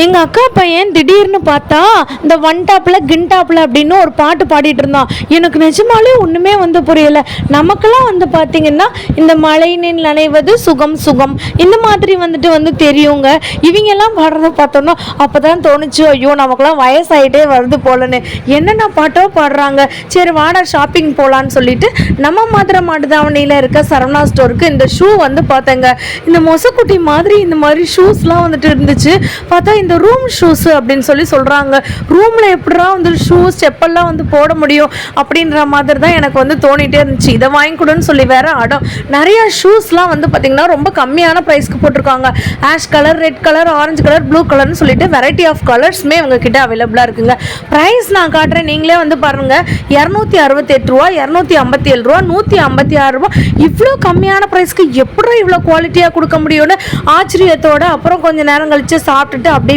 எங்கள் அக்கா பையன் திடீர்னு பார்த்தா இந்த ஒன் டாப்பில் கின் டாப்பில் அப்படின்னு ஒரு பாட்டு பாடிட்டு இருந்தான். எனக்கு நிஜமாலே ஒன்றுமே புரியலை. நமக்கெல்லாம் பார்த்தீங்கன்னா இந்த மழை நீர் நனைவது சுகம் சுகம் இந்த மாதிரி தெரியுங்க. இவங்கெல்லாம் பாடுறத பார்த்தோன்னா அப்போ தான் தோணுச்சு, ஐயோ நமக்கெல்லாம் வயசாகிட்டே வருது போலன்னு. என்னென்ன பாட்டோ பாடுறாங்க. சரி வாடா ஷாப்பிங் போகலான்னு சொல்லிட்டு நம்ம மதுரை மாட்டுத்தாவணியில் இருக்க சரவணா ஸ்டோருக்கு இந்த ஷூ பார்த்தேங்க. இந்த மொசக்குட்டி மாதிரி இந்த மாதிரி ஷூஸ்லாம் இருந்துச்சு. பார்த்தா இந்த ரூம் ஷூஸ் அப்படின்னு சொல்கிறாங்க. ரூமில் எப்படா ஷூஸ் செப்பல்லாம் போட முடியும் அப்படின்ற மாதிரி தான் எனக்கு தோணிகிட்டே இருந்துச்சு. இதை வாங்கி கொடுன்னு சொல்லி வேற அடம். நிறைய ஷூஸ்லாம் பார்த்திங்கன்னா ரொம்ப கம்மியான ப்ரைஸ்க்கு போட்டிருக்காங்க. Ash colour, red colour, orange colour, blue கலர்னு சொல்லிட்டு வெரைட்டி ஆஃப் கலர்ஸுமே உங்ககிட்ட அவைலபிளாக இருக்குங்க. ப்ரைஸ் நான் காட்டுறேன், நீங்களே பாருங்கள். 268 ரூபா, 257 ரூபா, 156 ரூபா. இவ்வளோ கம்மியான ப்ரைஸ்க்கு எப்படி இவ்வளோ குவாலிட்டியாக கொடுக்க முடியும்னு ஆச்சரியத்தோடு அப்புறம் கொஞ்சம் நேரம் கழித்து சாப்பிட்டுட்டு அப்படியே